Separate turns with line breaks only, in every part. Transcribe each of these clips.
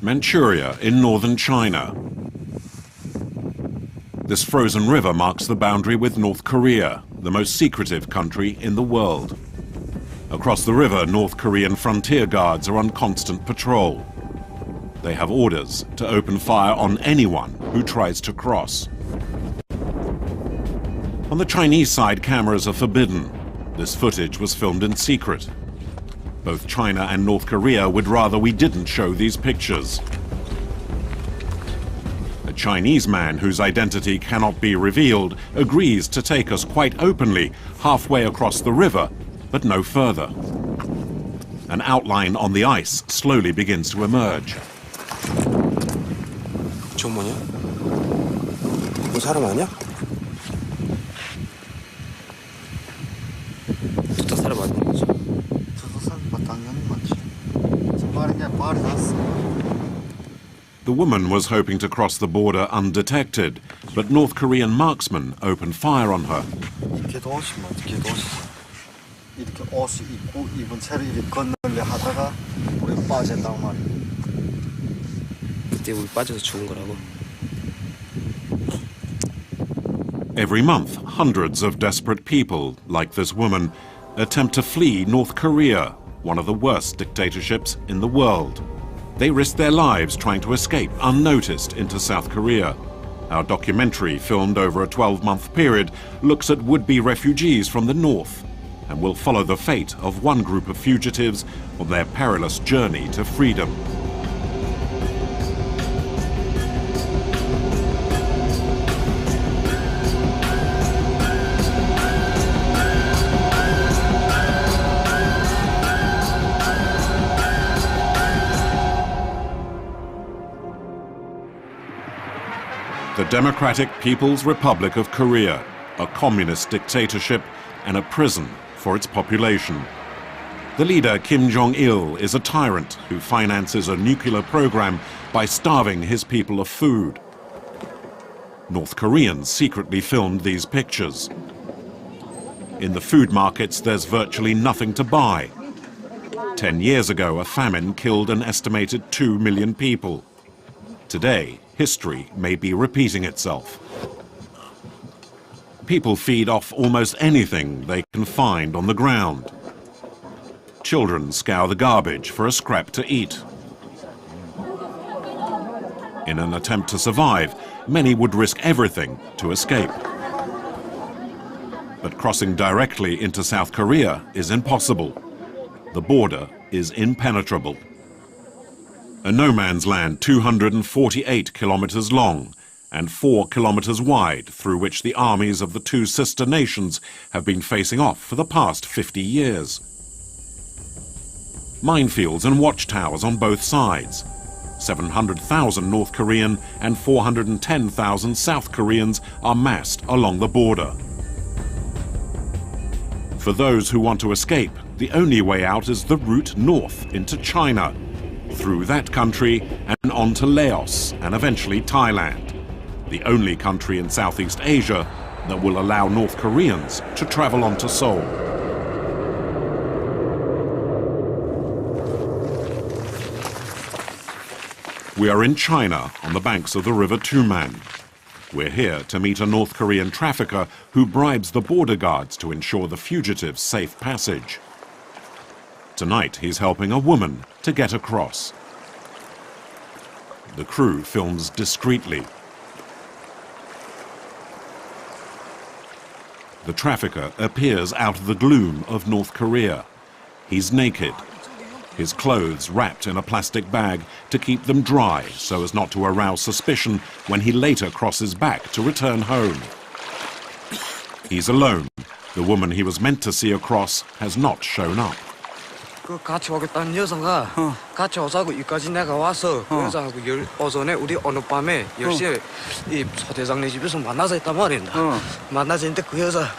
Manchuria in northern China. This frozen river marks the boundary with North Korea, the most secretive country in the world. Across the river, North Korean frontier guards are on constant patrol. They have orders to open fire on anyone who tries to cross. On the Chinese side, cameras are forbidden. This footage was filmed in secret. Both China and North Korea would rather we didn't show these pictures. A Chinese man whose identity cannot be revealed agrees to take us quite openly halfway across the river, but no further. An outline on the ice slowly begins to emerge.
저 뭐냐? 그 사람 아니야? 저 사람 아니야? 저 사람 당연히 맞지. 저 말이 났어.
The woman was hoping to cross the border undetected, but North Korean marksmen opened fire on her.
이렇게 옷이 맞지, 이렇게 옷이. 이렇게 옷을 입고 입은 채로 이렇게 건널려 하다가 우리 빠졌단 말이야.
그때 우리 빠져서 죽은 거라고.
Every month, hundreds of desperate people, like this woman, attempt to flee North Korea, one of the worst dictatorships in the world. They risk their lives trying to escape unnoticed into South Korea. Our documentary, filmed over a 12-month period, looks at would-be refugees from the north and will follow the fate of one group of fugitives on their perilous journey to freedom. The Democratic People's Republic of Korea, a communist dictatorship and a prison for its population. The leader, Kim Jong-il, is a tyrant who finances a nuclear program by starving his people of food. North Koreans secretly filmed these pictures. In the food markets, there's virtually nothing to buy. 10 years ago, a famine killed an estimated 2 million people. Today, history may be repeating itself. People feed off almost anything they can find on the ground. Children scour the garbage for a scrap to eat. In an attempt to survive, many would risk everything to escape. But crossing directly into South Korea is impossible. The border is impenetrable. A no-man's land 248 kilometers long and 4 kilometers wide, through which the armies of the two sister nations have been facing off for the past 50 years. Minefields and watchtowers on both sides. 700,000 North Korean and 410,000 South Koreans are massed along the border. For those who want to escape, the only way out is the route north into China, through that country and on to Laos and eventually Thailand, the only country in Southeast Asia that will allow North Koreans to travel on to Seoul. We are in China on the banks of the river Tuman. We're here to meet a North Korean trafficker who bribes the border guards to ensure the fugitives' safe passage. Tonight, he's helping a woman to get across. The crew films discreetly. The trafficker appears out of the gloom of North Korea. He's naked, his clothes wrapped in a plastic bag to keep them dry so as not to arouse suspicion when he later crosses back to return home. He's alone. The woman he was meant to see across has not shown up.
그 같이 오겠다는 여자가 같이 오자고 여기까지 내가 와서 그 여자하고 오전에 우리 오늘 밤에 10시에 이 소대장네 집에서 만나자 했단 말입니다. 만나자 했는데 그 여자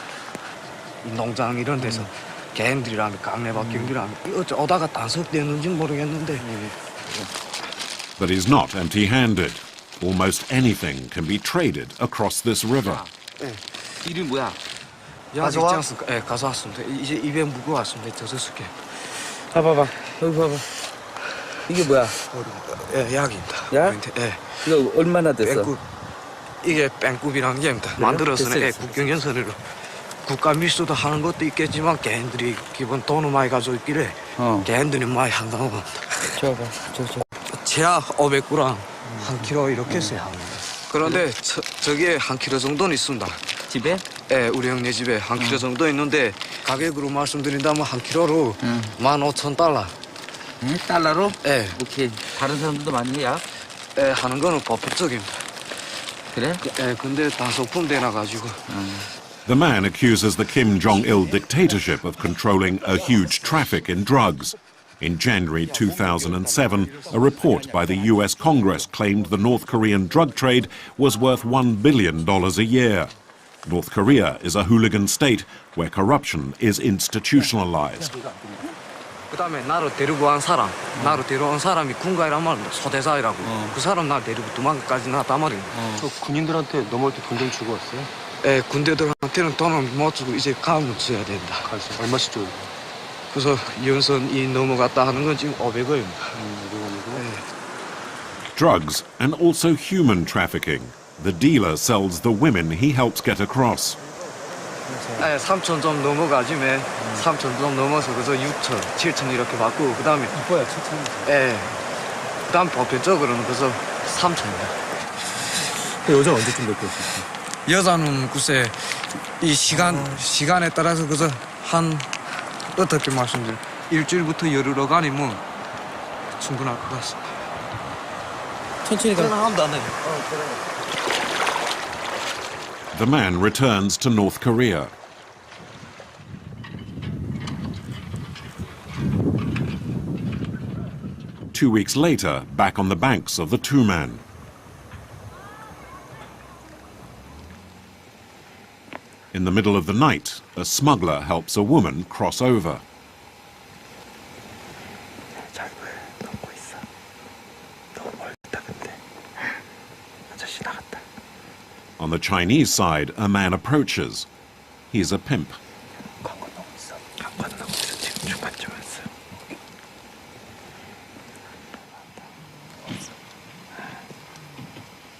농장 이런 데서 개인들이랑 강내박경들이랑 어쩌 오다가 단속되는지 모르겠는데.
But he's not empty-handed. Almost anything can be traded across this river.
이름 뭐야?
가져와? 예, 가져왔습니다. 이제 입에 무거 왔습니다. 저 줄게. 봐봐. 여기 봐봐.
이게 뭐야?
예, 약입니다.
약?
예.
이거 얼마나 됐어?
뺑굽. 이게 뺑굽이라는 게입니다.
그래요?
만들어서는
됐어,
예,
됐어.
국경연선으로 국가 밀수도 하는 것도 있겠지만 개인들이 기본 돈을 많이 가지고 있길래 개인들이 많이 한다고 합니다.
줘봐, 줘.
제약 500g, 한 킬로 이렇게 써요. 그런데 저기에 한 킬로 정도는 있습니다.
집에?
예, 우리 형네 집에 한 킬로 정도 있는데 가격으로 말씀드린다면 한 킬로로 15,000달러.
네? 달러로?
예,
오케이. 다른 사람들도 많이 해, 약?
예, 하는 거는 법적입니다.
그래?
예, 근데 다 소품되나 가지고.
The man accuses the Kim Jong-il dictatorship of controlling a huge traffic in drugs. In January 2007, a report by the US Congress claimed the North Korean drug trade was worth $1 billion a year. North Korea is a hooligan state where corruption is institutionalized.
그다음에 나를 데리고 온 사람이 군가이란 말입니다. 소대사이라고. 그 사람 날 데리고 도망까지 나왔단 말입니다.
저 군인들한테 넘어올 때 돈 좀 주고 왔어요?
예, 군대들한테는 돈을 못 주고 이제 가면 줘야 된다.
가서 얼마씩 줘요?
그래서 연선이 넘어갔다 하는 건 지금 500원입니다.
Drugs and also human trafficking. The dealer sells the women he helps get across.
예, 3천 좀 넘어가지면 3천 좀 넘어서 그래서 6천, 7천 이렇게 받고 그다음에
이뻐야 7,000원.
예, 그다음 보편적으로는 그래서 3천입니다.
여자 언제쯤 뵙고 있어요?
여자는 글쎄 이 시간에 따라서 그래서 한 어떻게 말씀드려 일주일부터 열흘간이면 충분할 것 같습니다.
천천히 가.
하면 안 돼.
The man returns to North Korea. Two weeks later, back on the banks of the Tuman. In the middle of the night, a smuggler helps a woman cross over. On the Chinese side, a man approaches. He's a pimp.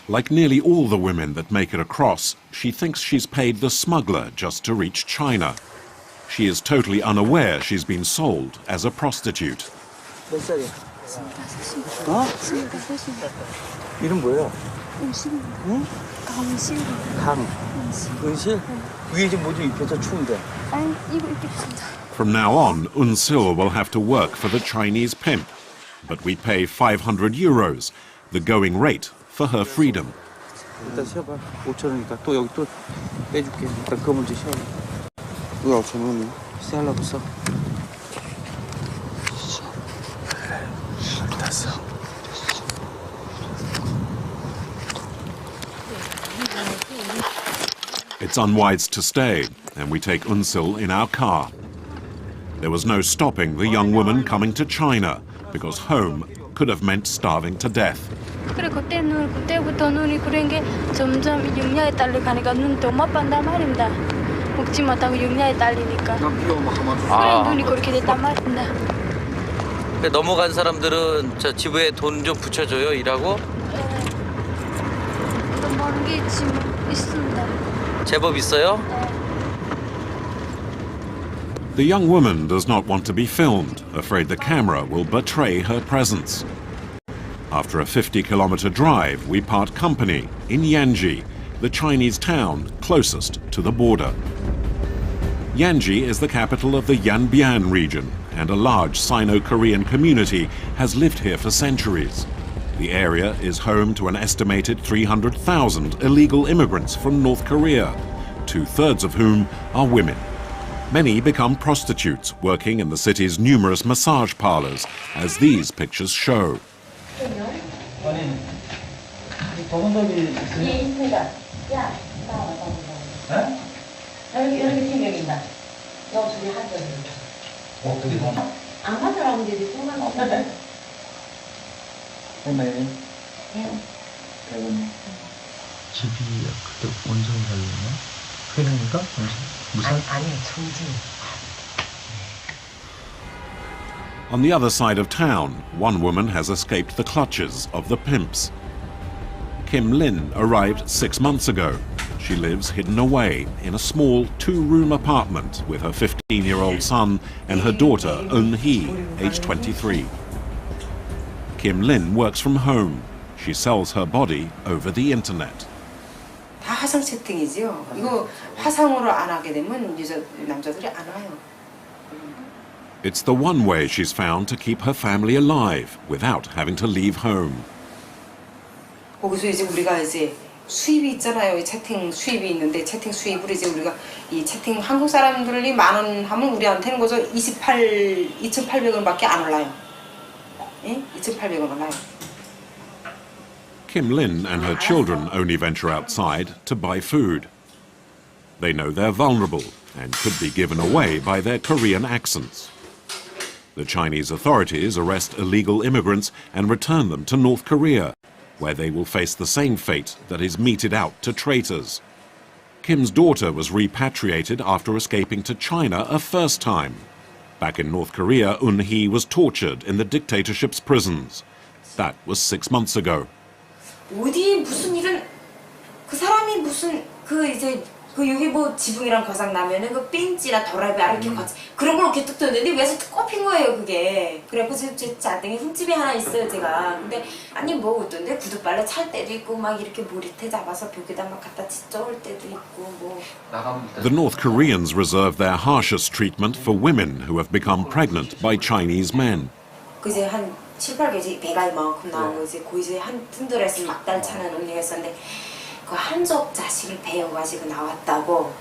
Like nearly all the women that make it across, she thinks she's paid the smuggler just to reach China. She is totally unaware she's been sold as a prostitute.
몇 살이야? 어? 이름 뭐야? 응? 강. 은실? 위에 좀 뭐 좀 입혀서 추운데.
아니, 이거 입겠습니다.
From now on, Unsil will have to work for the Chinese pimp. But we pay 500 euros, the going rate for her freedom.
일단 쉬어봐. 5,000원이니까 또 여기 또 빼줄게. 일단 그거 먼저 쉬어봐.
왜 5,000원이야?
쓰려고 써.
It's unwise to stay, and we take Unsil in our car. There was no stopping the young woman coming to China, because home could have meant starving to death.
그래 그때부터 눈이 그런 게 점점 영양에 딸려 가니까 눈도 못 빤단 말입니다. 먹지 못하고 영양에 딸리니까. 그래 눈이 그렇게 됐단 말입니다.
넘어간 사람들은 저 지부에 돈 좀 붙여줘요, 일하고?
돈 버는 게 지금 있습니다.
제법 있어요?
The young woman does not want to be filmed, afraid the camera will betray her presence. After a 50-kilometer drive, we part company in Yanji, the Chinese town closest to the border. Yanji is the capital of the Yanbian region, and a large Sino-Korean community has lived here for centuries. The area is home to an estimated 300,000 illegal immigrants from North Korea, 2/3 of whom are women. Many become prostitutes, working in the city's numerous massage parlors, as these pictures show.
집이 그때 원성이 살려나? 회령인가? 무슨?
아니, 청진.
On the other side of town, one woman has escaped the clutches of the pimps. Kim Lin arrived 6 months ago. She lives hidden away in a small 2-room apartment with her 15-year-old son and her daughter, Eun-hee, aged 23. Kim Lin works from home. She sells her body over the internet.
다 화상 채팅이지요. 이거 화상으로 안 하게 되면 남자들이 안 와요.
It's the one way she's found to keep her family alive without having to leave home.
거기서 이제 우리가 이제 수입이 있잖아요. 이 채팅 수입이 있는데 채팅 수입을 이제 우리가 이 채팅 한국 사람들이 10,000원 하면 우리한테는 거저 2,800원밖에 안 올라요. 예? 2,800원 올라요.
Kim Lin and her children only venture outside to buy food. They know they're vulnerable and could be given away by their Korean accents. The Chinese authorities arrest illegal immigrants and return them to North Korea, where they will face the same fate that is meted out to traitors. Kim's daughter was repatriated after escaping to China a first time. Back in North Korea, Eun-hee was tortured in the dictatorship's prisons. That was 6 months ago.
어디 무슨 일은 그 사람이 무슨 그 이제 그 여기 뭐 지붕이랑 거상 나면은 그 핀지나 도라비아 이렇게 그런 걸 이렇게 뚝 떴는데 위에서 뚝 꼽힌 거예요 그게. 그래갖고 제 잔등에 흠집이 하나 있어요 제가. 근데 아니 뭐 어떤데 구두발레 찰 때도 있고 막 이렇게 머리채 잡아서 벽에다 막 갖다 찢어올 때도 있고 뭐.
The North Koreans reserve their harshest treatment for women who have become pregnant by Chinese men.
그 이제 한 7, 8개지 배가 이만큼 나온 거 이제 그 이제 한 푼들에서 막달 차는 언니가 있었는데 그 한족 자식을 배워가지고 나왔다고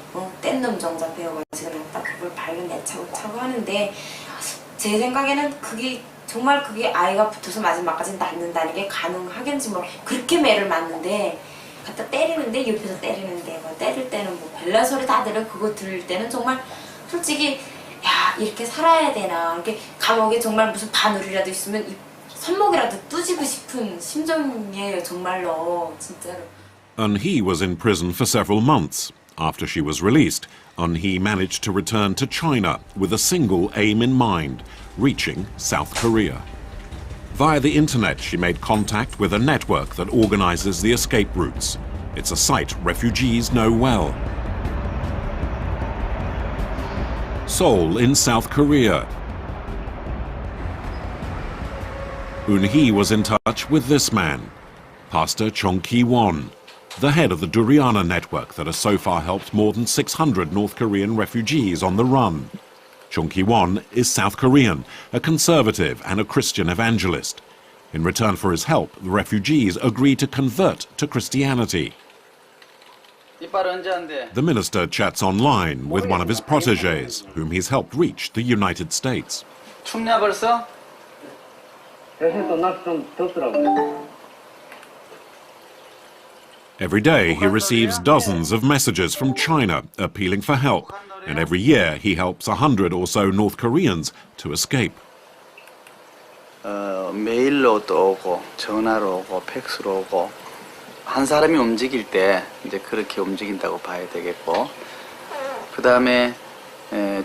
뗀 놈 정자 배워가지고 나왔다 그걸 발로 내차고 하는데 제 생각에는 그게 정말 그게 아이가 붙어서 마지막까지 낳는다는 게 가능하겠는지 뭐 그렇게 매를 맞는데 갖다 때리는데 옆에서 때리는데 뭐 때릴 때는 뭐 별난 소리 다 들어 그거 들을 때는 정말 솔직히 야 이렇게 살아야 되나 이렇게 감옥에 정말 무슨 바늘이라도 있으면 이 손목이라도 뚜지고 싶은 심정이에요 정말로 진짜로.
Eun-hee was in prison for several months. After she was released, Eun-hee managed to return to China with a single aim in mind, reaching South Korea. Via the internet, she made contact with a network that organizes the escape routes. It's a site refugees know well. Seoul in South Korea. Eun-hee was in touch with this man, Pastor Chung Ki-won, the head of the Duriana network that has so far helped more than 600 North Korean refugees on the run. Chung Ki-won is South Korean, a conservative and a Christian evangelist. In return for his help, the refugees agreed to convert to Christianity. The minister chats online with one of his protégés, whom he's helped reach the United States.
춥냐 벌써?
Every day he receives dozens of messages from China appealing for help, and every year he helps 100 or so North Koreans to escape.
메일로도 오고 전화로 오고 팩스로 오고 한 사람이 움직일 때 이제 그렇게 움직인다고 봐야 되겠고 그다음에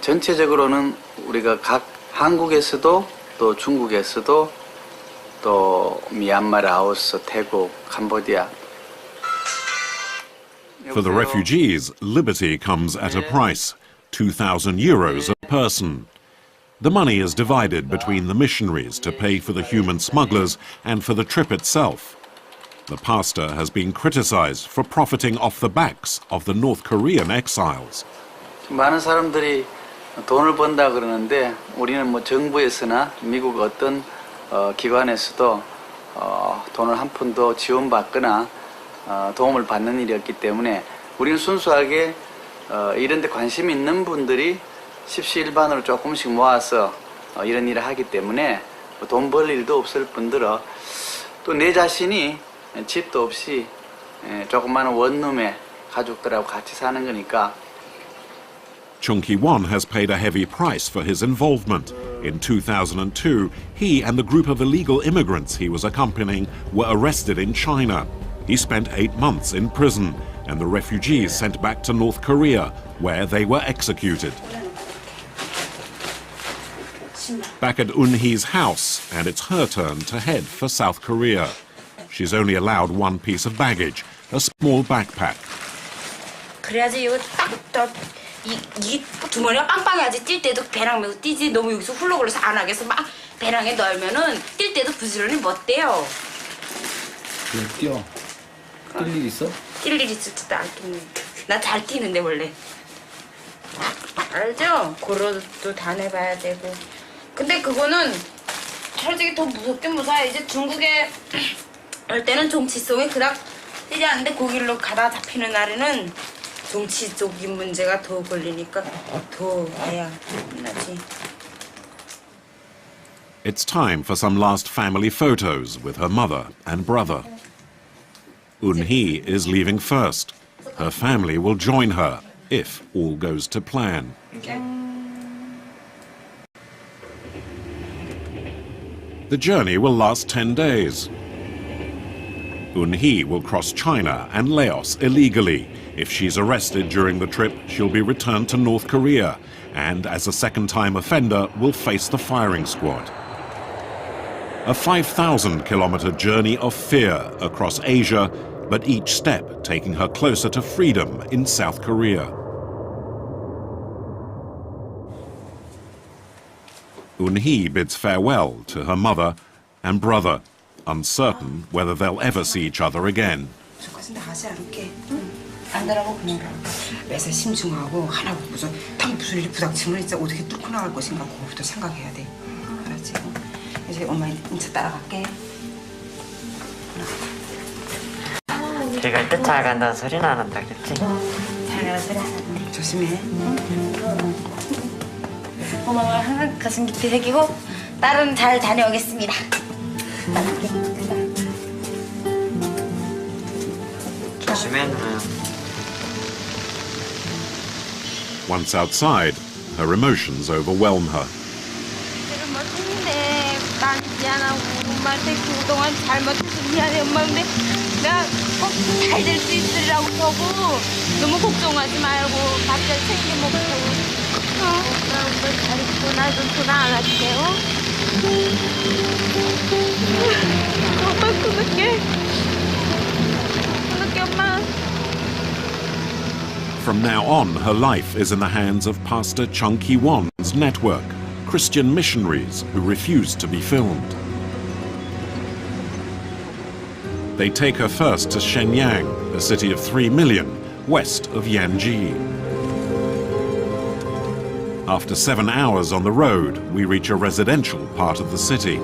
전체적으로는 우리가 각 한국에서도 또 중국에서도 또 미얀마, 라오스, 태국, 캄보디아
For the refugees, liberty comes at a price, 2,000 euros a person. The money is divided between the missionaries to pay for the human smugglers and for the trip itself. The pastor has been criticized for profiting off the backs of the North Korean exiles.
많은 사람들이 돈을 번다 그러는데 우리는 뭐 정부에서나 미국 어떤 기관에서도 돈을 한 푼도 지원받거나 도움을 받는 일이 없기 때문에 우리는 순수하게 이런 데 관심 있는 분들이 십시일반으로 조금씩 모아서 이런 일을 하기 때문에 돈 벌 일도 없을 뿐더러 또 내 자신이 집도 없이 조그마한 원룸에 가족들하고 같이 사는 거니까
Chung Ki-won has paid a heavy price for his involvement. In 2002, he and the group of illegal immigrants he was accompanying were arrested in China. He spent 8 months in prison, and the refugees sent back to North Korea, where they were executed. Back at Un-hee's house, and it's her turn to head for South Korea. She's only allowed one piece of baggage, a small backpack.
그래야지 이거 이 주머니가 빵빵해야지 뛸 때도 배낭 메고 뛰지. 너무 여기서 훌러글러서 안 하겠어. 막 배낭에 넣으면은 뛸 때도 부지런히 못 떼요.
그럼 뛰어. 뛸 일 있어?
뛸 일 있을지도 않겠네. 나 잘 뛰는데 원래. 알죠? 고로도 다 내봐야 되고. 근데 그거는 솔직히 더 무섭긴 무서워. 이제 중국에 올 때는 정치성이 그닥 뛰지 않는데 거길로 가다 잡히는 날에는 정치적인 문제가 더 걸리니까 더 해야 끝나지.
It's time for some last family photos with her mother and brother. Un-hee is leaving first. Her family will join her if all goes to plan. The journey will last 10 days. Un-hee will cross China and Laos illegally. If she's arrested during the trip, she'll be returned to North Korea and, as a second-time offender, will face the firing squad. A 5,000-kilometer journey of fear across Asia, but each step taking her closer to freedom in South Korea. Un-hee bids farewell to her mother and brother, uncertain whether they'll ever see each other again.
안다라고 그냥 매사 심중하고 하나고 무슨 일이 부닥치면 진짜 어떻게 뚫고 나갈 것인가 그거부터 생각해야 돼. 알았지? 이제 엄마 인차 따라갈게.
길 갈 때 잘 간다는 소리는 안 한다 그랬지?
잘 가라 소리 안 한대. 조심해. 엄마가 항상 가슴 깊이 새기고 딸은 잘 다녀오겠습니다.
조심해 누나야.
Once outside, her emotions overwhelm her.
멋있는데 난 미안하고 엄마한테 그동안 잘못해서 미안해 엄마. 근데 내가 꼭 잘 될 수 있으리라고 저고 너무 걱정하지 말고 밥 잘 챙겨 먹고 나 엄마 잘 있고 나도 전화 안 할게. 엄마 끊을게 엄마.
From now on, her life is in the hands of Pastor Chung Ki-won's network, Christian missionaries who refuse to be filmed. They take her first to Shenyang, a city of 3 million, west of Yanji. After 7 hours on the road, we reach a residential part of the city.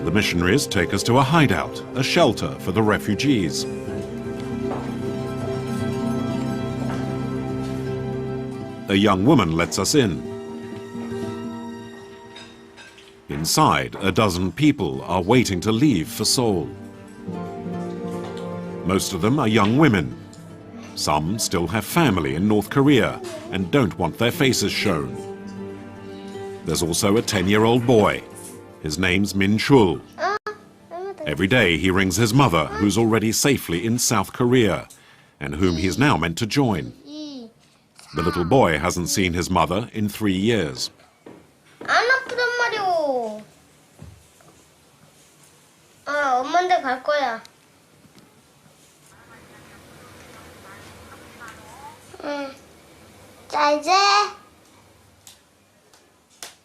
The missionaries take us to a hideout, a shelter for the refugees. A young woman lets us in. Inside, a dozen people are waiting to leave for Seoul. Most of them are young women. Some still have family in North Korea and don't want their faces shown. There's also a 10-year-old boy. His name's Min Chul. Every day he rings his mother, who's already safely in South Korea, and whom he's now meant to join. The little boy hasn't seen his mother in 3 years.
안 아프단 말이오. 엄마한테 갈 거야. 자, 이제.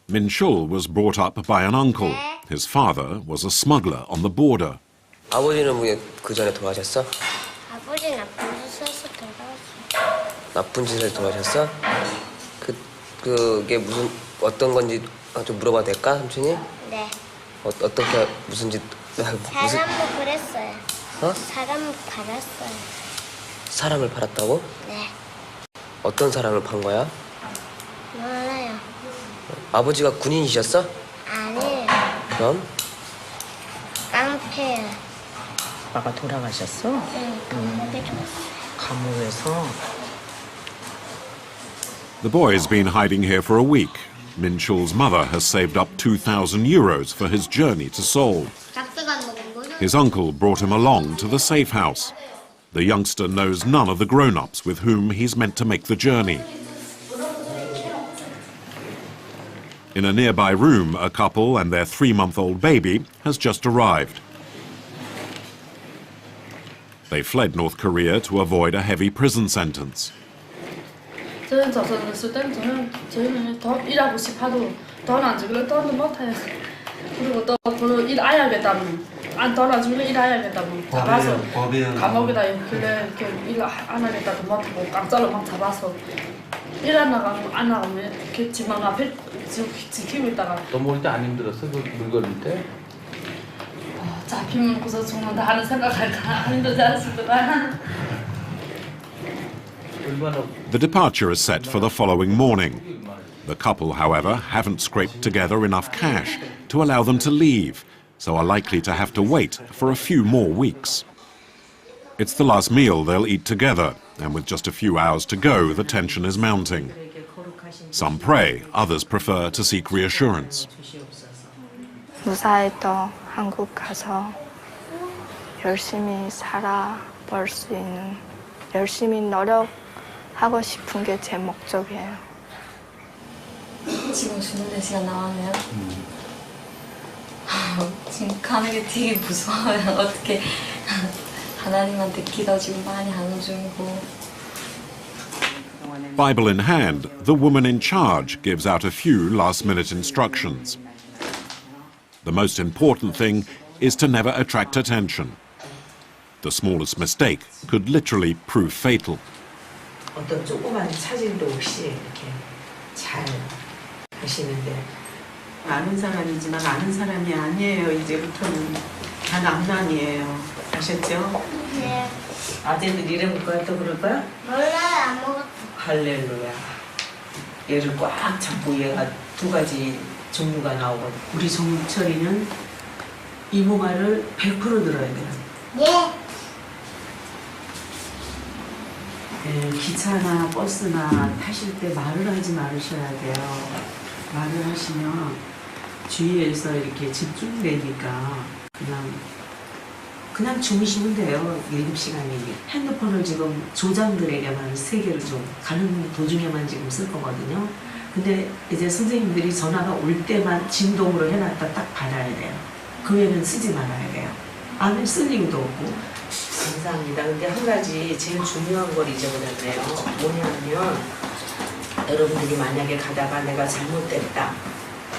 Min Chul was brought up by an uncle. His father was a smuggler on the border.
아버지는 왜 그 전에 돌아가셨어?
아버지 나쁜 짓 해서 돌아왔어.
나쁜 짓을 돌아가셨어? 그게 무슨 어떤 건지 좀 물어봐도 될까, 삼촌이?
네.
어떻게 무슨 짓?
사람을 그랬어요.
어?
사람을 팔았어요.
사람을 팔았다고?
네.
어떤 사람을 판 거야?
몰라요.
아버지가 군인이셨어?
아니에요.
그럼?
깡패예요.
아빠가 돌아가셨어?
응, 감옥에 줬어요.
감옥에서?
The boy's been hiding here for a week. Min Chul's mother has saved up 2,000 euros for his journey to Seoul. His uncle brought him along to the safe house. The youngster knows none of the grown-ups with whom he's meant to make the journey. In a nearby room, a couple and their 3-month-old baby has just arrived. They fled North Korea to avoid a heavy prison sentence.
저는 있을 때는 저희는 더 일하고 싶어도 돈 안 주길래 돈도 못 해요. 그리고 또 그 일해야겠다면 돈 안 주길래 일해야겠다면 잡아서 감옥에다 있길래 일 안 하겠다도 못하고 깡짜로 막 잡아서 일 안 나가면 이렇게 집만 앞에 지키고 있다가.
넘어올 때 안 힘들었어? 그 물건일 때?
잡히면 고서 죽는다 하는 생각할까 안 힘들지 않습니까?
The departure is set for the following morning. The couple, however, haven't scraped together enough cash to allow them to leave, so are likely to have to wait for a few more weeks. It's the last meal they'll eat together, and with just a few hours to go, the tension is mounting. Some pray, others prefer to seek reassurance.
무사해도 한국 가서 열심히 살아볼 수 있는, 열심히 노력하고 싶은 게 제 목적이에요.
지금 주는 시간 나왔네요. 지금 가는 게 되게 무서워요. 어떻게 하나님한테 기도 지금 많이 하는 중이고.
Bible in hand, the woman in charge gives out a few last-minute instructions. The most important thing is to never attract attention. The smallest mistake could literally prove fatal.
어떤 조그만 차질도 없이 이렇게 잘 하시는데
아는 사람이지만 아는 사람이 아니에요. 이제부터는 다 남남이에요. 아셨죠?
네.
아재들 이름 거야 또 그럴 거야?
몰라요. 아무것도.
할렐루야. 얘를 꽉 잡고 얘가 두 가지 종류가 나오거든.
우리 정철이는 이모 말을 100% 들어야 돼요.
예.
기차나 버스나 타실 때 말을 하지 말으셔야 돼요. 말을 하시면 주위에서 이렇게 집중되니까 그냥 주무시면 돼요. 7시간이. 핸드폰을 지금 조장들에게만 3개를 좀 가는 도중에만 지금 쓸 거거든요. 근데 이제 선생님들이 전화가 올 때만 진동으로 해놨다 딱 받아야 돼요. 그 외에는 쓰지 말아야 돼요. 안에 쓸 이유도 없고.
감사합니다. 근데 한 가지 제일 중요한 걸 잊어버렸네요. 뭐냐면 여러분들이 만약에 가다가 내가 잘못됐다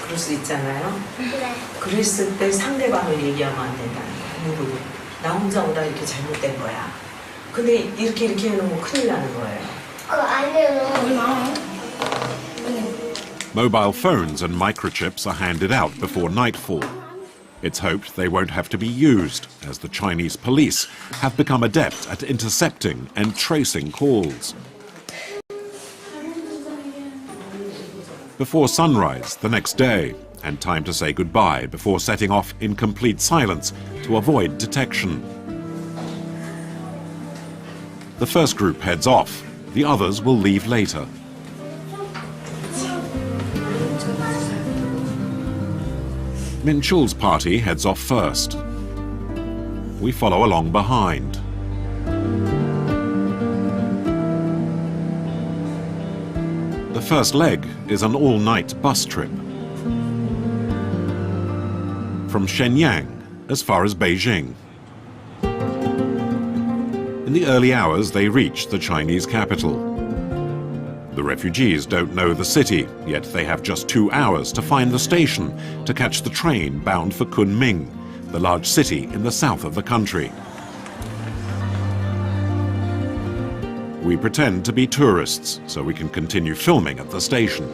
그럴 수 있잖아요.
네.
그랬을 때 상대방을 얘기하면 안 된다는 거예요. 누구도. 나 혼자 오다 이렇게 잘못된 거야. 근데 이렇게 해놓으면 큰일 나는 거예요.
아니요.
Mobile phones and microchips are handed out before nightfall. It's hoped they won't have to be used, as the Chinese police have become adept at intercepting and tracing calls. Before sunrise the next day, and time to say goodbye before setting off in complete silence to avoid detection. The first group heads off, the others will leave later. Min Chul's party heads off first. We follow along behind. The first leg is an all-night bus trip. From Shenyang as far as Beijing. In the early hours they reach the Chinese capital. The refugees don't know the city, yet they have just 2 hours to find the station to catch the train bound for Kunming, the large city in the south of the country. We pretend to be tourists so we can continue filming at the station.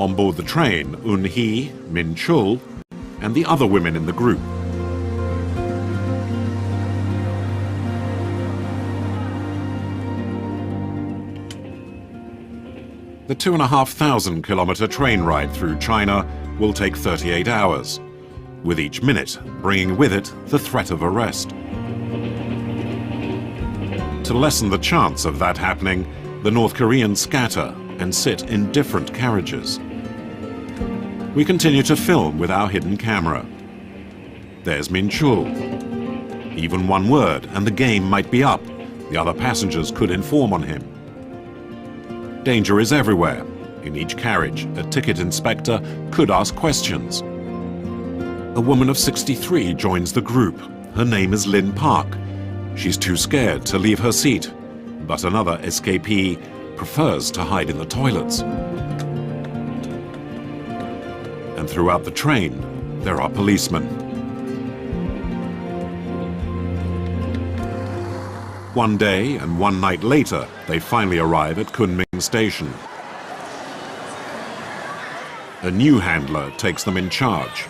On board the train, Un-hee, Min Chul, and the other women in the group. The 2,500-kilometer train ride through China will take 38 hours, with each minute bringing with it the threat of arrest. To lessen the chance of that happening, the North Koreans scatter and sit in different carriages. We continue to film with our hidden camera. There's Min Chul. Even one word and the game might be up. The other passengers could inform on him. Danger is everywhere. In each carriage, a ticket inspector could ask questions. A woman of 63 joins the group. Her name is Lynn Park. She's too scared to leave her seat, but another escapee prefers to hide in the toilets. And throughout the train, there are policemen. One day and one night later, they finally arrive at Kunming station. A new handler takes them in charge.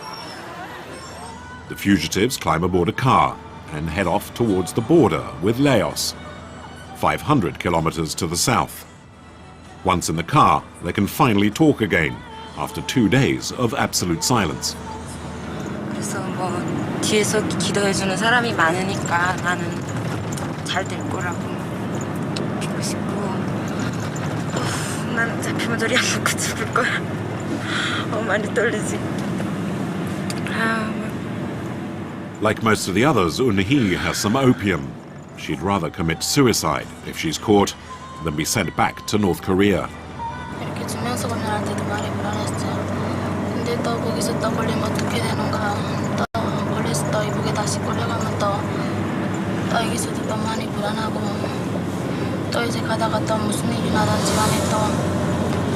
The fugitives climb aboard a car and head off towards the border with Laos, 500 kilometers to the south. Once in the car, they can finally talk again after 2 days of absolute silence.
그래서 뭐 뒤에서 기도해주는 사람이 많으니까 나는 잘 될 거라고 믿고 싶고 난 잡히면 저리 안 먹고 죽을 거야. 많이 떨리지.
Like most of the others, Eun-hee has some opium. She'd rather commit suicide if she's caught than be sent back to North Korea.
이렇게 주면서 건너한테도 많이 불안했어. 근데 또 거기서 또 걸리면 어떻게 되는가. 또 걸려서 또 이북에 다시 걸려가면 또 여기서도 또 많이 불안하고 또 이제 가다가 또 무슨 일이 나든지 간에 또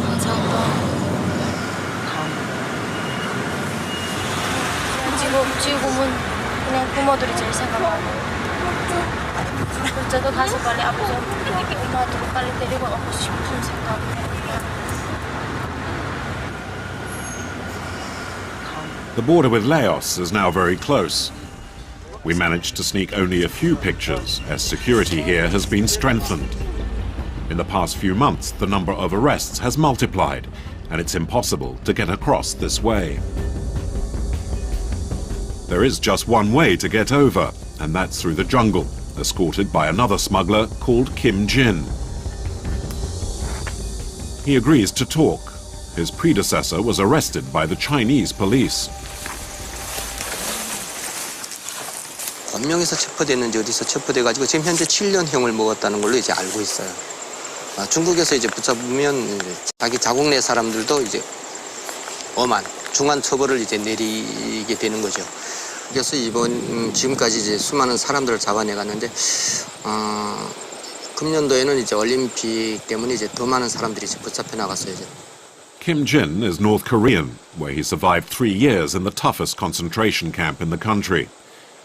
항상 또 지금은 그냥 부모들이 제일 생각나고 저도 가서 빨리 아버지 엄마도 빨리 데리고 오고 싶은 생각이에요.
The border with Laos is now very close. We managed to sneak only a few pictures, as security here has been strengthened. In the past few months, the number of arrests has multiplied, and it's impossible to get across this way. There is just one way to get over, and that's through the jungle, escorted by another smuggler called Kim Jin. He agrees to talk. His predecessor was arrested by the Chinese police.
권명에서 체포됐는지 어디서 체포돼가지고 지금 현재 7년형을 먹었다는 걸로 이제 알고 있어요. 중국에서 이제 붙잡으면 자기 자국 내 사람들도 이제 엄한 중한 처벌을 이제 내리게 되는 거죠. 그래서 지금까지 이제 수많은 사람들을 잡아내 갔는데 금년도에는 이제 올림픽 때문에 이제 더 많은 사람들이 이제 붙잡혀 나갔어요. 이제.
Kim Jin is North Korean, where he survived 3 years in the toughest concentration camp in the country.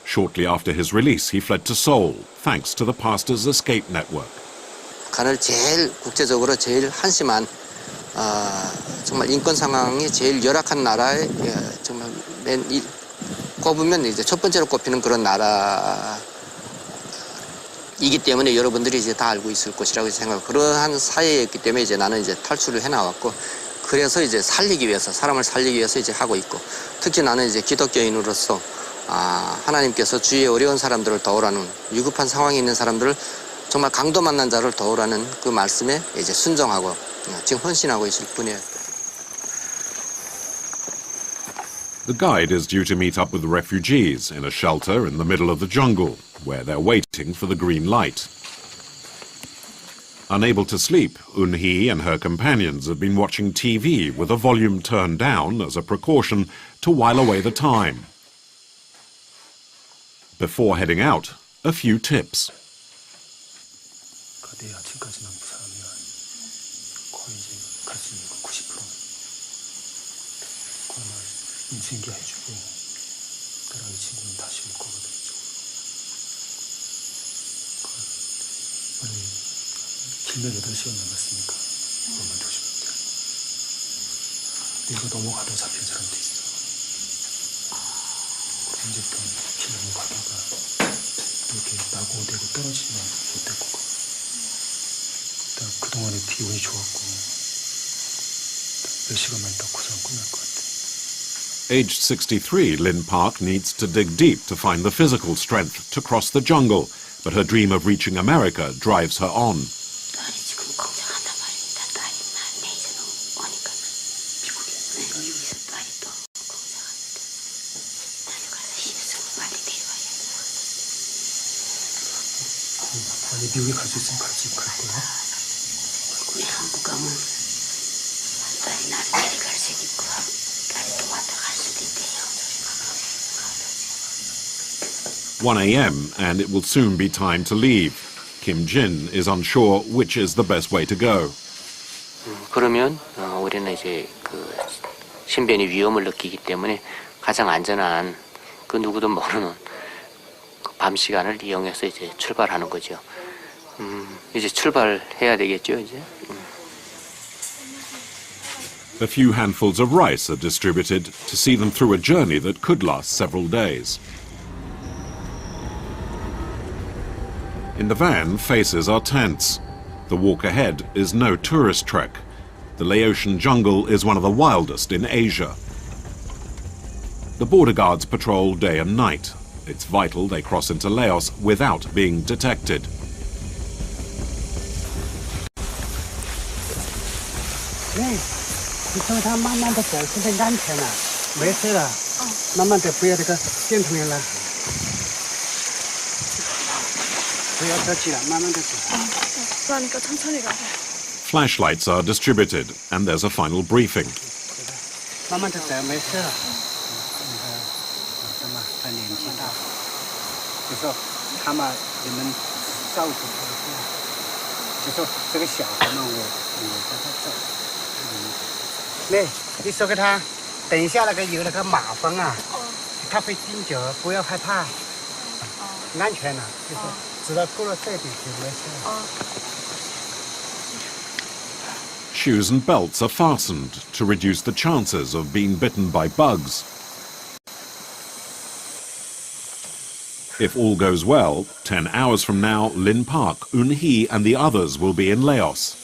Shortly after his release, he fled to Seoul, thanks to the pastor's escape network.
간을 제일 국제적으로 제일 한심한 정말 인권 상황이 제일 열악한 나라에 정말 꼽으면 이제 첫 번째로 꼽히는 그런 나라이기 때문에 여러분들이 이제 다 알고 있을 것이라고 생각하고 그러한 사회였기 때문에 이제 나는 이제 탈출을 해 나왔고 그래서 이제 살리기 위해서 사람을 살리기 위해서 이제 하고 있고 특히 나는 이제 기독교인으로서 하나님께서 주위에 어려운 사람들을 도우라는 위급한 상황에 있는 사람들을 정말 강도 만난 자를 도우라는 그 말씀에 이제 순종하고 지금 헌신하고 있을 뿐이에요.
The guide is due to meet up with the refugees in a shelter in the middle of the jungle, where they're waiting for the green light. Unable to sleep, Eun-hee and her companions have been watching TV with the volume turned down as a precaution to while away the time. Before heading out, a few tips.
내일 아침까지 남부 사람이야. 거의 이제 갈 수 있는 건 90%. 그러면 인수인계 해주고 나랑 이 친구는 다시 올 거거든. 빨리 길면 8시간 남았으니까 그것만 조심하면 돼. 이거 넘어가다 잡힌 사람도 있어. 그럼 이제부터 길 넘어가다가 이렇게 낙오되고 떨어지면 못 될 거고. 그동안에 기분이 좋았고 몇 시간만 더 고생 끝날 것 같아.
Aged 63, Lynn Park needs to dig deep to find the physical strength to cross the jungle, but her dream of reaching America drives her on.
만약 미국에 갈 수 있으면 갈 거야?
우리 한국 가면 딸이 날 빨리 갈 수도 있고 딸이 또 왔다 갈 수도 있대요.
1 a.m. and it will soon be time to leave. Kim Jin is unsure which is the best way to go.
그러면 우리는 이제 그 신변의 위험을 느끼기 때문에 가장 안전한 그 누구도 모르는 그 밤 시간을 이용해서 이제 출발하는 거죠. 이제 출발해야 되겠죠, 이제.
A few handfuls of rice are distributed to see them through a journey that could last several days. In the van, faces are tense. The walk ahead is no tourist trek. The Laotian jungle is one of the wildest in Asia. The border guards patrol day and night. It's vital they cross into Laos without being detected. Flashlights are distributed, and there's a final briefing. Shoes and belts are fastened to reduce the chances of being bitten by bugs. If all goes well, 10 hours from now, Lin Park, Un Hee and the others will be in Laos.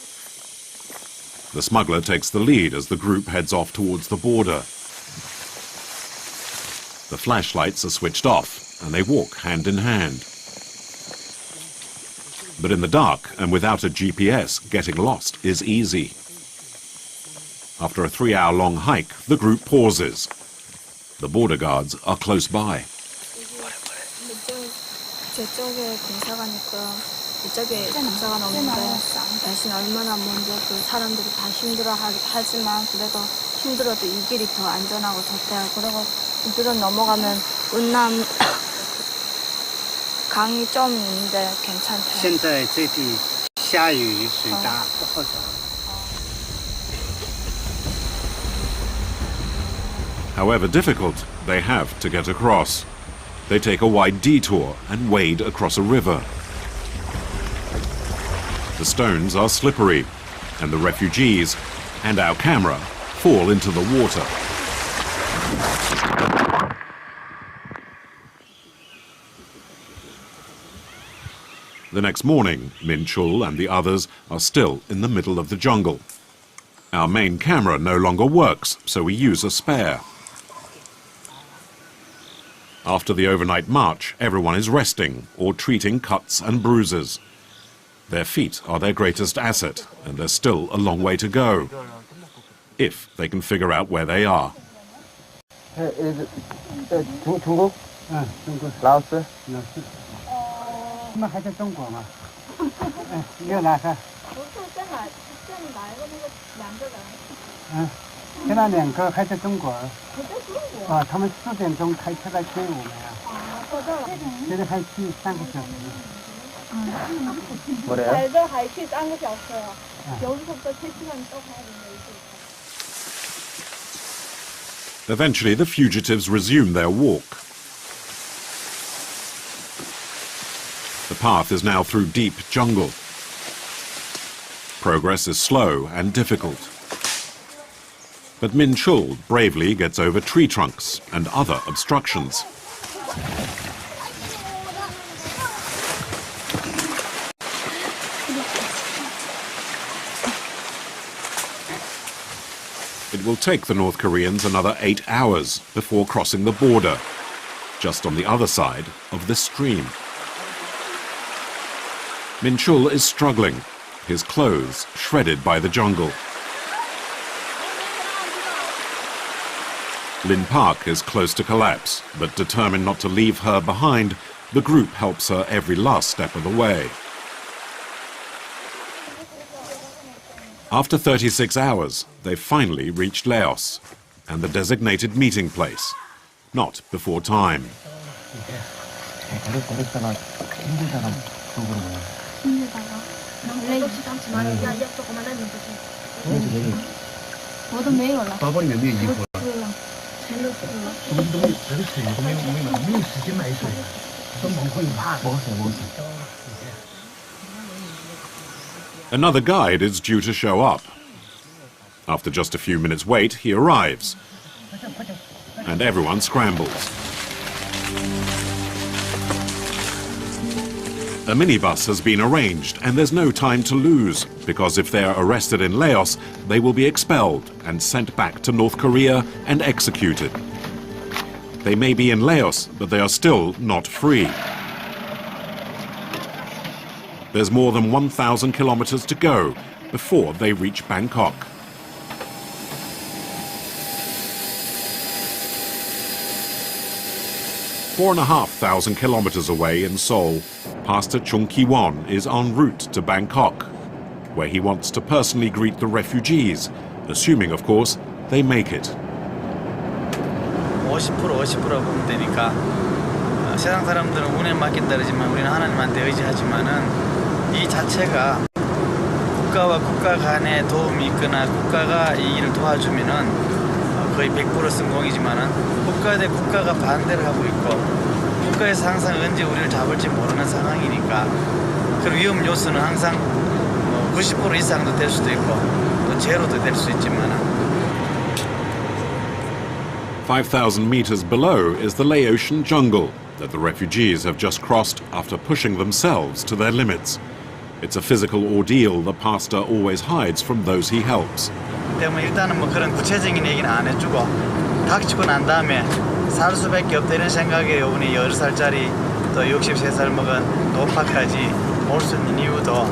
The smuggler takes the lead as the group heads off towards the border. The flashlights are switched off and they walk hand in hand. But in the dark and without a GPS, getting lost is easy. After a 3-hour-long hike, the group pauses. The border guards are close by.
저쪽에 공사관 있고요. 이쪽에 공사관 없는데 대신 얼마나 먼저 그 사람들이 다 하지만 그래도 힘들어도 이 길이 더 안전하고 좋대요. 그리고 이들은 넘어가면 운남 강이 좀 있는데 괜찮대요.
现在这地下雨水大不好走。
However difficult, they have to get across. They take a wide detour and wade across a river. The stones are slippery, and the refugees and our camera fall into the water. The next morning, Min Chul and the others are still in the middle of the jungle. Our main camera no longer works, so we use a spare. After the overnight march, everyone is resting or treating cuts and bruises. Their feet are their greatest asset, and there's still a long way to go, if they can figure out where they are.
중국? 응, 중국. 라오스? 라오스. 他们还在中国吗？没有拉萨。不是在哪？在哪一个那个2个人？现在2个还在中国。还在中国？啊，他们4点钟开车来接我们呀。到这了。现在还去3个小时。
뭐래요? 달도 하이킥 딴 것이 없어요. 여기서부터 3시간 또 가야 된다.
Eventually, the fugitives resume their walk. The path is now through deep jungle. Progress is slow and difficult. But Min Chul bravely gets over tree trunks and other obstructions. It will take the North Koreans another 8 hours before crossing the border, just on the other side of this stream. Min Chul is struggling, his clothes shredded by the jungle. Lin Park is close to collapse, but determined not to leave her behind, the group helps her every last step of the way. After 36 hours, they finally reached Laos and the designated meeting place, not before time. Another guide is due to show up. After just a few minutes' wait, he arrives, and everyone scrambles. A minibus has been arranged, and there's no time to lose, because if they are arrested in Laos, they will be expelled and sent back to North Korea and executed. They may be in Laos, but they are still not free. There's more than 1,000 kilometers to go before they reach Bangkok. Four and a half thousand kilometers away in Seoul, Pastor Chung Ki-won is en route to Bangkok, where he wants to personally greet the refugees, assuming, of course, they make it.
50%라 보면 되니까 세상 사람들은 운에 맡긴다 그러지만 우리는 하나님한테 의지하지만은 이 자체가 국가와 국가 간에 도움이 있거나 국가가 이 일을 도와주면은 거의 100% 성공이지만은 국가 대 국가가 반대를 하고 있고 국가에서 항상 언제 우리를 잡을지 모르는 상황이니까 그 위험 요소는 항상 90% 이상도 될 수도 있고 또 제로도 될 수 있지만은
5,000 meters below is the Laotian jungle that the refugees have just crossed after pushing themselves to their limits. It's a physical ordeal the pastor always hides from those he helps.
때문에 일단은 뭐 그런 구체적인 얘기는 안 해주고 닥치고 난 다음에 살 수밖에 없다는 생각이에요. 우리 10살짜리 또 63살 먹은 노파까지 올 수 있는 이유도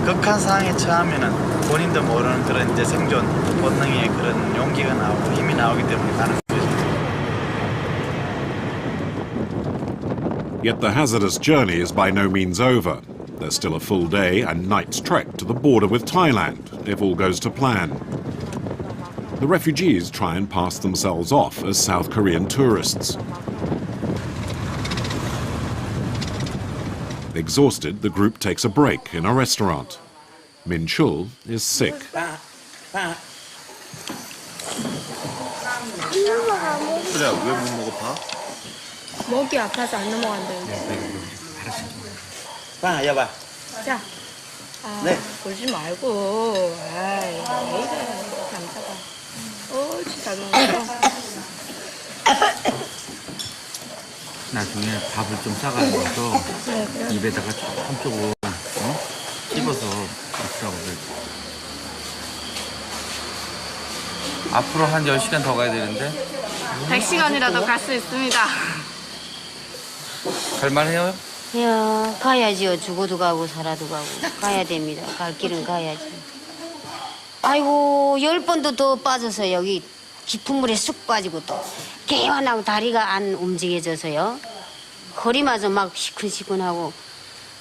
극한 상황에 처하면은 본인도 모르는 그런 이제 생존 본능의 그런 용기가 나오고 힘이 나오기 때문에 가는 거죠.
Yet the hazardous journey is by no means over. There's still a full day and night's trek to the border with Thailand, if all goes to plan. The refugees try and pass themselves off as South Korean tourists. Exhausted, the group takes a break in a restaurant. Min Chul is sick.
그래, 왜 못 먹어, 밥?
목이 아파서 안 넘어간대요.
봐, 여봐.
자, 아,
네.
울지 말고. 아이, 왜 이래, 남자가. 옳지, 잘 먹었어.
나중에 밥을 좀 싸가지고
네, 그래.
입에다가 한쪽을 씹어서 먹으라고 그래. 앞으로 한 10시간 더 가야 되는데
100시간이라도 갈 수 있습니다.
갈만해요?
야, 가야지요. 죽어도 가고 살아도 가고 가야 됩니다. 갈 길은 가야지. 아이고 10번도 더 빠져서 여기 깊은 물에 쑥 빠지고 또 개원하고 다리가 안 움직여져서요. 허리마저 막 시큰시큰하고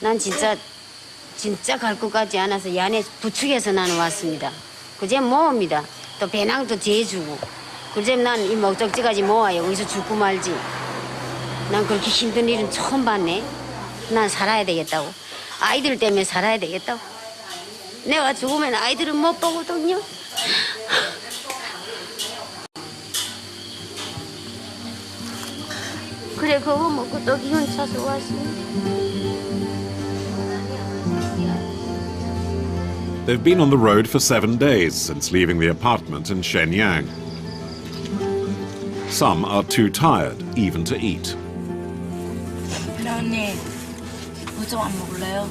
난 진짜 갈 것 같지 않아서 이 안에 부축해서 나는 왔습니다. 그제 모읍니다. 또 배낭도 재주고 그제 난 이 목적지까지 모아요. 여기서 죽고 말지. 난 그렇게 힘든 일은 처음 봤네. 난 살아야 되겠다고. 아이들 때문에 살아야 되겠다고. 내가 죽으면 아이들은 못 보거든요. 그래 그거 먹고 또 기운 차서 왔습니다.
They've been on the road for 7 days since leaving the apartment in Shenyang. Some are too tired even to eat.
언니, 뭐 좀 안 먹을래요?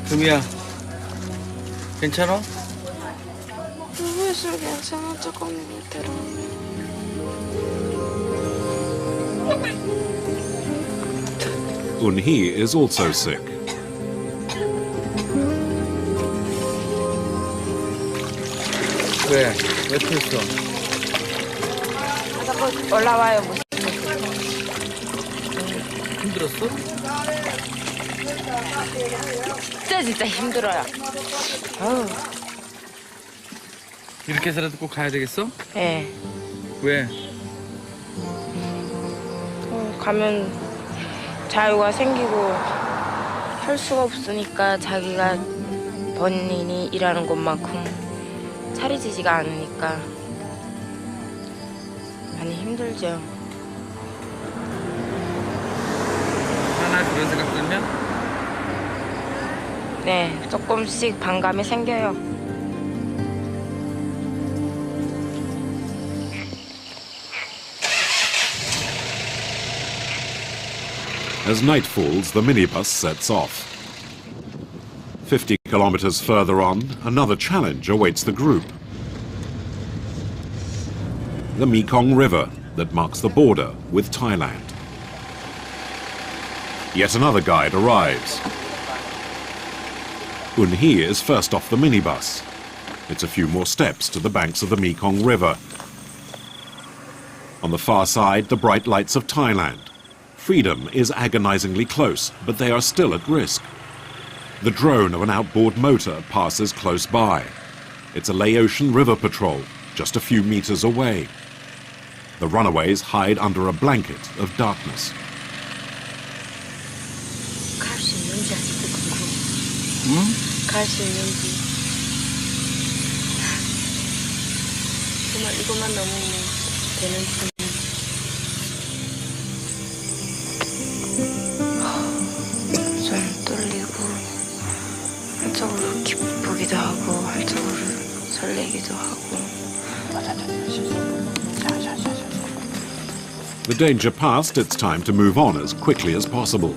금이야, 괜찮아?
누구였으면 괜찮아, 조금 밑으로.
Un-hee is also sick.
왜 틀었어?
자꾸 올라와요, 무슨.
힘들었어?
진짜 힘들어요. 아우.
이렇게 해서라도 꼭 가야 되겠어?
예.
왜?
가면 자유가 생기고 할 수가 없으니까 자기가 본인이 일하는 것만큼 차려지지가 않으니까 많이 힘들죠.
하나 그런 생각 들면?
네, 조금씩 반감이 생겨요.
As night falls, the minibus sets off. 50 kilometers further on, another challenge awaits the group. The Mekong River that marks the border with Thailand. Yet another guide arrives. Unhee is first off the minibus. It's a few more steps to the banks of the Mekong River. On the far side, the bright lights of Thailand. Freedom is agonizingly close, but they are still at risk. The drone of an outboard motor passes close by. It's a Laotian River Patrol, just a few meters away. The runaways hide under a blanket of darkness.
갈 수 있는지 아직도 궁금해.
응?
갈 수 있는지. 정말 이것만 넘으면 되는지. 좀 떨리고 한쪽으로 기쁘기도 하고 한쪽으로 설레기도 하고.
The danger past, it's time to move on as quickly as possible.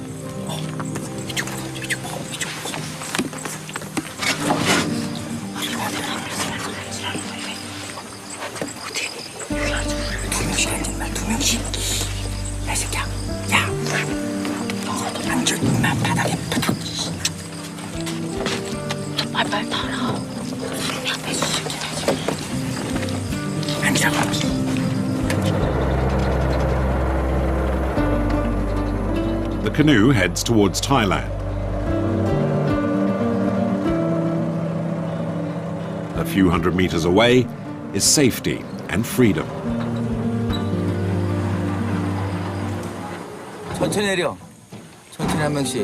The canoe heads towards Thailand. A few hundred meters away is safety and freedom.
천천히 내려. 천천히 한 명씩.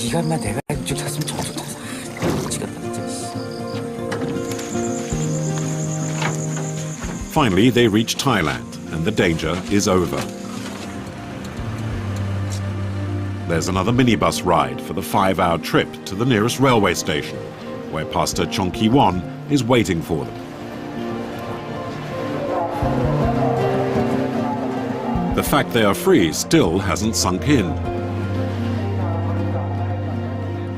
네가 인마 내가 이쪽 탔으면 저쪽 타서 미치겠다 진짜.
Finally, they reach Thailand, and the danger is over. There's another minibus ride for the 5-hour trip to the nearest railway station, where Pastor Chong Ki-won is waiting for them. The fact they are free still hasn't sunk in.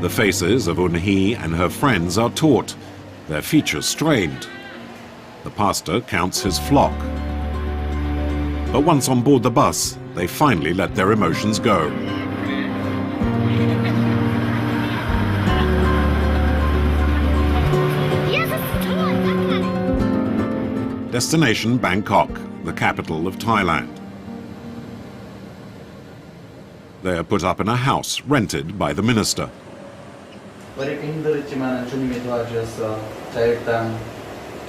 The faces of Unhee and her friends are taut, their features strained. The pastor counts his flock. But once on board the bus, they finally let their emotions go. Destination Bangkok, the capital of Thailand. They are put up in a house rented by the minister.
어렵게 힘들었지만 주님이 도와주셔서 자일당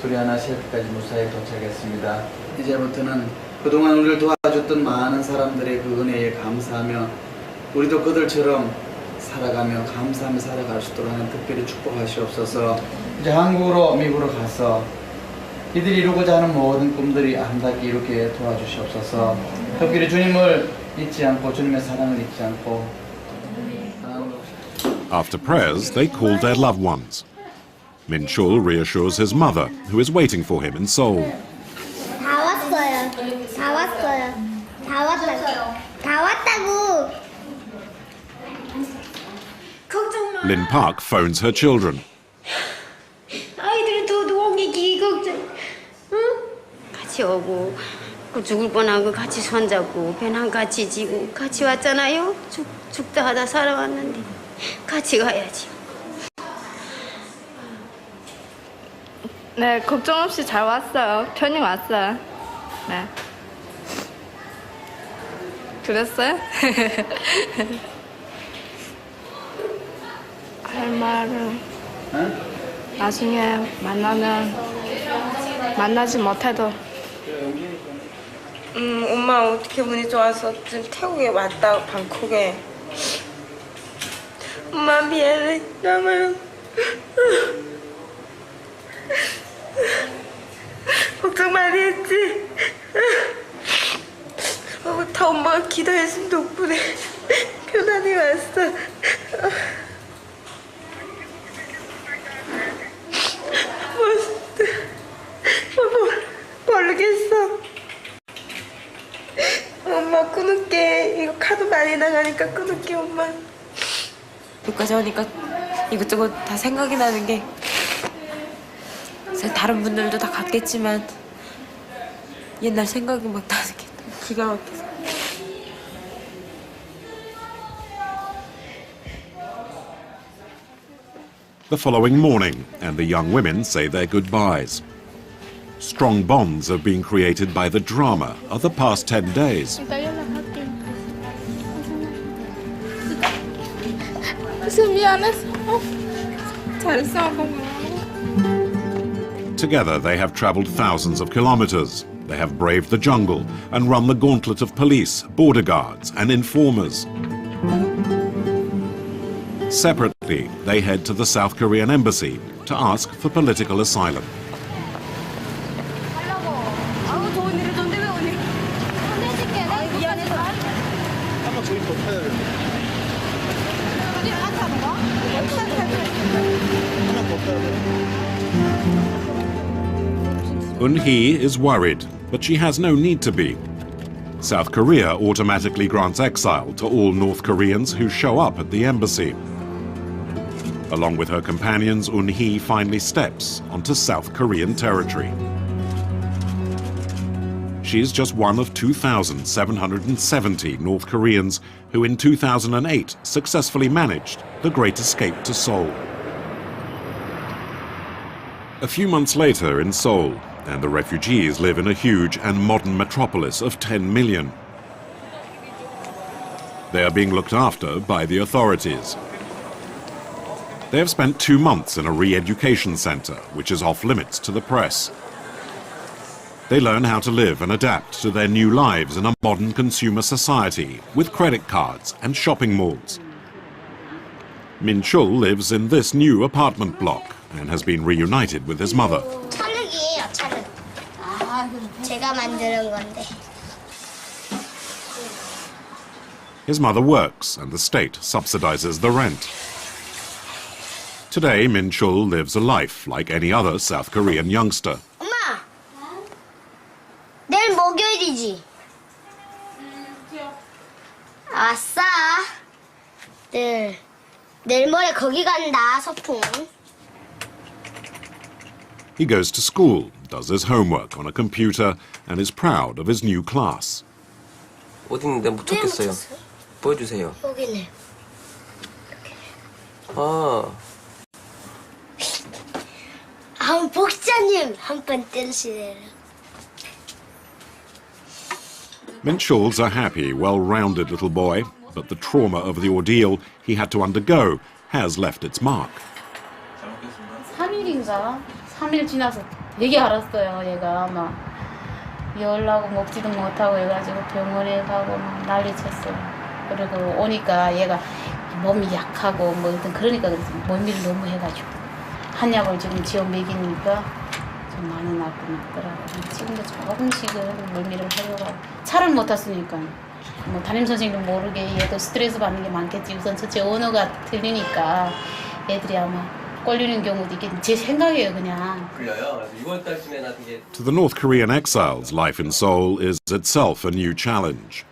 둘이 하나 쉘터까지 무사히 도착했습니다. 이제부터는 그동안 우리를 도와줬던 많은 사람들의 그 은혜에 감사하며 우리도 그들처럼 살아가며 감사하며 살아갈 수 있도록 하는 특별히 축복하시옵소서. 이제 한국으로 미국으로 가서 이들이 이루고자 하는 모든 꿈들이 아름답게 이루게 도와주시옵소서. 특별히 주님을 잊지 않고 주님의 사랑을 잊지 않고.
After prayers, they call their loved ones. Min Chul reassures his mother, who is waiting for him in Seoul.
다 왔어요. 다 왔어요. 다 왔다고. 다 왔다고. 걱정 마.
Lin Park phones her children.
아이들이 더 오기 걱정. 응? 같이 오고 그 죽을 뻔하고 같이 손잡고 배낭 같이 지고 같이 왔잖아요. 죽다 하다 살아왔는데 같이 가야지.
네, 걱정 없이 잘 왔어요. 편히 왔어요. 네. 그랬어요? 할 말은 나중에 만나면 만나지 못해도
엄마 어떻게 운이 좋아서 지금 태국에 왔다 방콕에 엄마 미안해 정말 걱정 많이 했지 다 엄마가 기도해준 덕분에 편안히 왔어 모르겠어 엄마 끊을게 이거 카드 많이 나가니까 끊을게 엄마 여기까지 오니까 이것저것 다 생각이 나는 게 다른 분들도 다 갔겠지만 옛날 생각이 막 나는 게 기가 막혀서
The following morning, and the young women say their goodbyes. Strong bonds have been created by the drama of the past 10 days. Together they have travelled thousands of kilometres. They have braved the jungle and run the gauntlet of police, border guards and informers. Separately, they head to the South Korean embassy to ask for political asylum. Eun-hee is worried, but she has no need to be. South Korea automatically grants exile to all North Koreans who show up at the embassy. Along with her companions, Eun-hee finally steps onto South Korean territory. She's just one of 2,770 North Koreans who in 2008 successfully managed the Great Escape to Seoul. A few months later in Seoul, and the refugees live in a huge and modern metropolis of 10 million. They are being looked after by the authorities. They have spent 2 months in a re-education centre, which is off limits to the press. They learn how to live and adapt to their new lives in a modern consumer society with credit cards and shopping malls. Min Chul lives in this new apartment block and has been reunited with his mother.
찰흙이에요, 찰흙. 제가 만드는 건데.
His mother works and the state subsidizes the rent. Today, Min Chul lives a life like any other South Korean youngster.
엄마! 내일 목요일이지? 아싸! 내일 모레 거기 간다, 소풍.
He goes to school, does his homework on a computer, and is proud of his new class.
어디 있는데 묻혔겠어요. 보여주세요.
여기네. 복자님 한 번 때리시네요.
Min Chul's a happy, well-rounded little boy, but the trauma of the ordeal he had to undergo has left its mark.
3일인가? 3일 지나서 되게 알았어요. 얘가 막 열나고 먹지도 못하고 해가지고 병원에 가고 막 난리쳤어요. 그리고 오니까 얘가 몸이 약하고 뭐 어떤 그러니까 멀미를 너무 해가지고 한약을 지금 지어 먹이니까 좀 많이 낫더라고요. 지금도 조금씩은 멀미를 하려고 하고 차를 못 탔으니까 뭐 담임 선생님도 모르게 얘도 스트레스 받는 게 많겠지. 우선 첫째 언어가 틀리니까 애들이 아마 꼴리는 경우도 있겠지. 제 생각이에요, 그냥.
To the North Korean exiles, life in Seoul is itself a new challenge.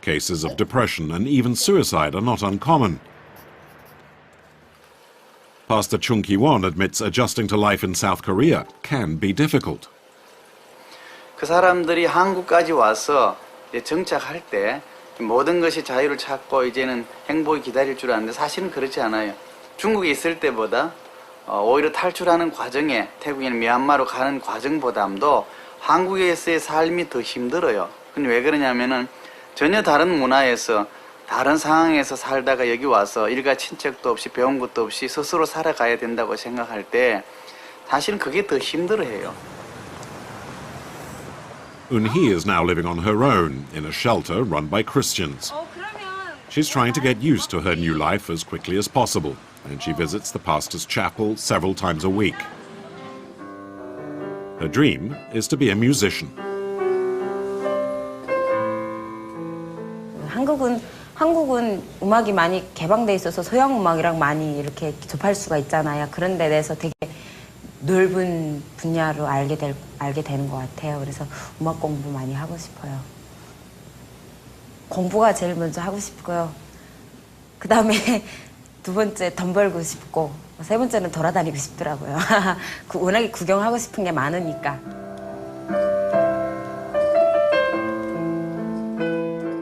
Cases of depression and even suicide are not uncommon. Pastor Chung Ki-won admits adjusting to life in South Korea can be difficult.
그 사람들이 한국까지 와서 이제 정착할 때 모든 것이 자유를 찾고 이제는 행복이 기다릴 줄 아는데 사실은 그렇지 않아요. 중국에 있을 때보다 오히려 탈출하는 과정에 태국이나 미얀마로 가는 과정보다도 한국에서의 삶이 더 힘들어요. 근데 왜 그러냐면은 전혀 다른 문화에서 다른 상황에서 살다가 여기 와서 일가 친척도 없이 배운 것도 없이 스스로 살아가야 된다고 생각할 때 사실은 그게 더 힘들어해요.
Eun-hee is now living on her own in a shelter run by Christians. She's trying to get used to her new life as quickly as possible, and she visits the pastor's chapel several times a week. Her dream is to be a musician.
한국은 음악이 많이 개방돼 있어서 서양 음악이랑 많이 이렇게 접할 수가 있잖아요. 그런 데 대해서 되게 넓은 분야로 알게 되는 것 같아요. 그래서 음악 공부 많이 하고 싶어요. 공부가 제일 먼저 하고 싶고요. 그 다음에 두 번째 돈 벌고 싶고 세 번째는 돌아다니고 싶더라고요. 워낙에 구경하고 싶은 게 많으니까.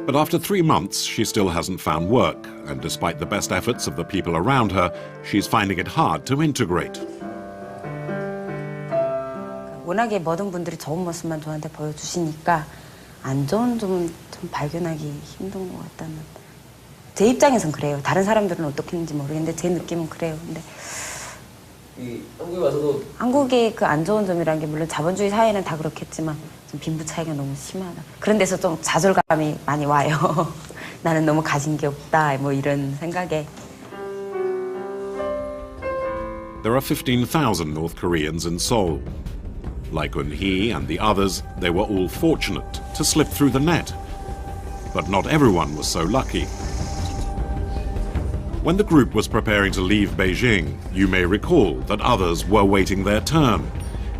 But after 3 months, she still hasn't found work, and despite the best efforts of the people around her, she's finding it hard to integrate.
워낙에 모든 분들이 좋은 모습만 저한테 보여주시니까 안 좋은 점은 좀 발견하기 힘든 것 같다는. 제 입장에선 그래요. 다른 사람들은 어떻겠는지 모르겠는데 제 느낌은 그래요. 근데
한국에 와서도
한국의 그 안 좋은 점이라는 게 물론 자본주의 사회는 다 그렇겠지만 좀 빈부 차이가 너무 심하다. 그런 데서 좀 좌절감이 많이 와요. 나는 너무 가진 게 없다. 뭐 이런 생각에.
There are 15,000 North Koreans in Seoul. Like Eun-hee and the others, they were all fortunate to slip through the net. But not everyone was so lucky. When the group was preparing to leave Beijing, you may recall that others were waiting their turn.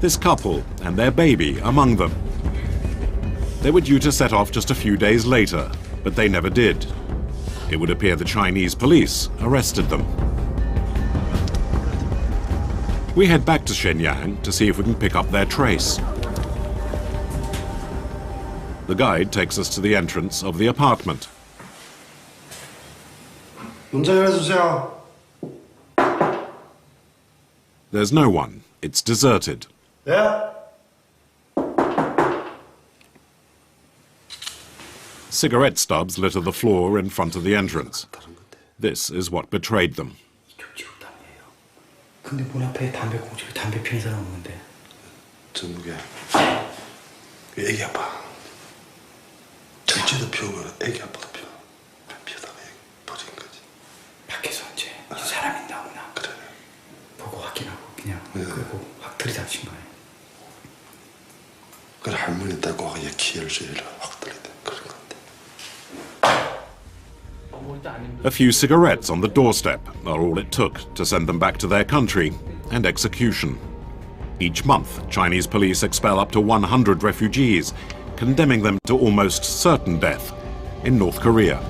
This couple and their baby among them. They were due to set off just a few days later, but they never did. It would appear the Chinese police arrested them. We head back to Shenyang to see if we can pick up their trace. The guide takes us to the entrance of the apartment. There's no one. It's deserted.
Yeah.
Cigarette stubs litter the floor in front of the entrance. This is what betrayed them.
근데 문 앞에 공집에 담배 피는 사람 없는데.
전국에 애기 아빠 절제도 피우고 애기 아빠도 피우다가 버린 거지.
밖에서 이제 사람이 나오나
그래.
보고 확인하고 그냥 그리고 확 들이닥친 거예요.
그래 할머니 데리고 가게 기회를 주리라 확 들이대 그런 건데.
A few cigarettes on the doorstep are all it took to send them back to their country and execution. Each month, Chinese police expel up to 100 refugees, condemning them to almost certain death in North Korea.